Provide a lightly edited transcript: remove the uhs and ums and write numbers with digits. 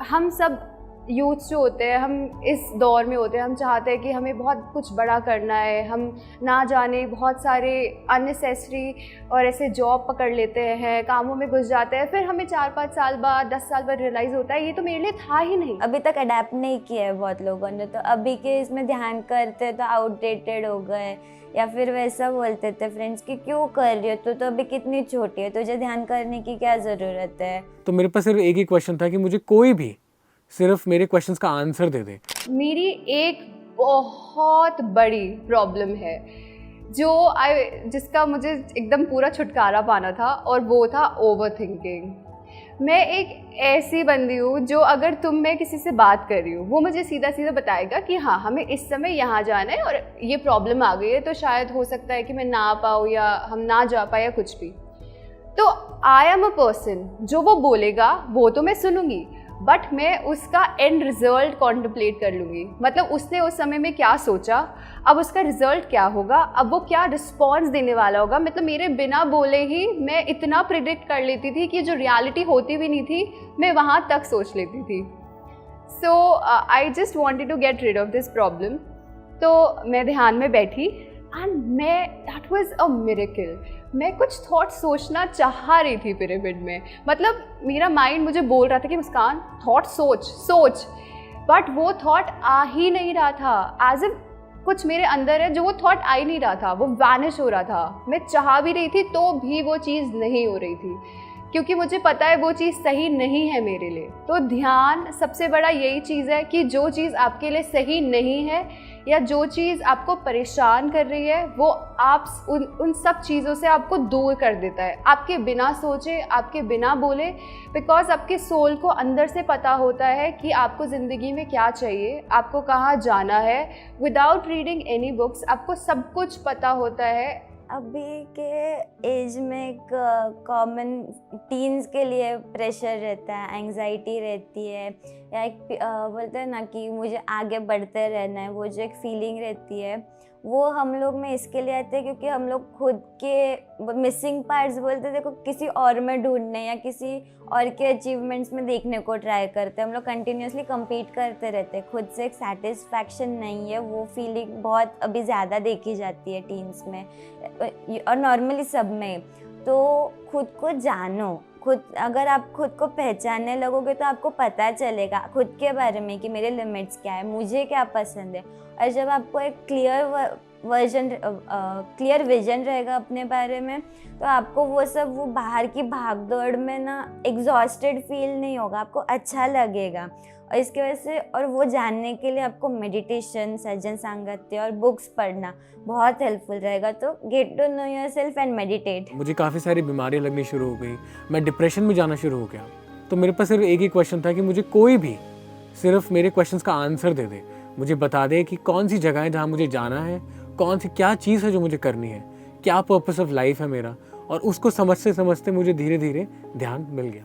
हम सब यूथ जो होते हैं, हम इस दौर में होते हैं, हम चाहते हैं कि हमें बहुत कुछ बड़ा करना है, हम ना जाने बहुत सारे अननेसेसरी और ऐसे जॉब पकड़ लेते हैं, कामों में घुस जाते हैं, फिर हमें 4-5 साल बाद 10 साल बाद रियलाइज़ होता है ये तो मेरे लिए था ही नहीं। अभी तक अडेप्ट नहीं किया है बहुत लोगों ने, तो अभी के इसमें ध्यान करते तो आउटडेटेड हो गए, या फिर वैसा बोलते थे फ्रेंड्स कि क्यों कर रही हो, तू तो अभी कितनी छोटी है, तुझे ध्यान करने की क्या ज़रूरत है। तो मेरे पास सिर्फ एक ही क्वेश्चन था कि मुझे कोई भी सिर्फ मेरे क्वेश्चंस का आंसर दे दे। मेरी एक बहुत बड़ी प्रॉब्लम है जिसका मुझे एकदम पूरा छुटकारा पाना था, और वो था ओवर थिंकिंग। मैं एक ऐसी बंदी हूँ जो अगर मैं किसी से बात कर रही हूँ, वो मुझे सीधा सीधा बताएगा कि हाँ हमें इस समय यहाँ जाना है और ये प्रॉब्लम आ गई है, तो शायद हो सकता है कि मैं ना आ पाऊँ या हम ना जा पाए या कुछ भी। तो आई एम अ पर्सन, जो वो बोलेगा वो तो मैं सुनूंगी, बट मैं उसका एंड रिजल्ट कॉन्टम्पलेट कर लूँगी। मतलब उसने उस समय में क्या सोचा, अब उसका रिजल्ट क्या होगा, अब वो क्या रिस्पॉन्स देने वाला होगा। मतलब मेरे बिना बोले ही मैं इतना प्रिडिक्ट कर लेती थी कि जो रियलिटी होती भी नहीं थी मैं वहाँ तक सोच लेती थी। So I just wanted to get rid of this problem. तो मैं ध्यान में बैठी and that was a miracle. मैं कुछ थॉट सोचना चाह रही थी पिरामिड में, मतलब मेरा माइंड मुझे बोल रहा था कि मुस्कान थॉट सोच, बट वो थॉट आ ही नहीं रहा था। एज इफ कुछ मेरे अंदर है जो वो थॉट आ ही नहीं रहा था, वो वैनिश हो रहा था। मैं चाह भी रही थी तो भी वो चीज़ नहीं हो रही थी, क्योंकि मुझे पता है वो चीज़ सही नहीं है मेरे लिए। तो ध्यान सबसे बड़ा यही चीज़ है कि जो चीज़ आपके लिए सही नहीं है या जो चीज़ आपको परेशान कर रही है, वो आप उन सब चीज़ों से आपको दूर कर देता है, आपके बिना सोचे, आपके बिना बोले। बिकॉज आपके सोल को अंदर से पता होता है कि आपको ज़िंदगी में क्या चाहिए, आपको कहाँ जाना है। विदाउट रीडिंग एनी बुक्स आपको सब कुछ पता होता है। अभी के एज में एक कॉमन टीन्स के लिए प्रेशर रहता है, एंग्जाइटी रहती है, या एक बोलते हैं ना कि मुझे आगे बढ़ते रहना है, वो जो एक फीलिंग रहती है वो हम लोग में इसके लिए आते हैं क्योंकि हम लोग खुद के मिसिंग पार्ट्स बोलते थे को किसी और में ढूंढने या किसी और के अचीवमेंट्स में देखने को ट्राई करते हैं। हम लोग कंटिन्यूसली compete करते रहते हैं, खुद से एक सेटिस्फैक्शन नहीं है, वो फीलिंग बहुत अभी ज़्यादा देखी जाती है टीन्स में और नॉर्मली सब में। तो खुद को जानो, अगर आप खुद को पहचानने लगोगे तो आपको पता चलेगा खुद के बारे में कि मेरे लिमिट्स क्या है, मुझे क्या पसंद है। और जब आपको एक क्लियर विजन रहेगा अपने बारे में, तो आपको वो बाहर की भागदौड़ में ना एग्जॉस्टेड फील नहीं होगा, आपको अच्छा लगेगा। और इसकी वजह से और वो जानने के लिए आपको मेडिटेशन, सज्जन सांगत्य और बुक्स पढ़ना बहुत हेल्पफुल रहेगा। तो get to know yourself and meditate. मुझे काफ़ी सारी बीमारियां लगनी शुरू हो गई, मैं डिप्रेशन में जाना शुरू हो गया। तो मेरे पास सिर्फ एक ही क्वेश्चन था कि मुझे कोई भी सिर्फ मेरे क्वेश्चंस का आंसर दे दे, मुझे बता दे कि कौन सी जगह है जहाँ मुझे जाना है, कौन सी क्या चीज़ है जो मुझे करनी है, क्या पर्पस ऑफ लाइफ है मेरा। और उसको समझते समझते मुझे धीरे धीरे ध्यान मिल गया।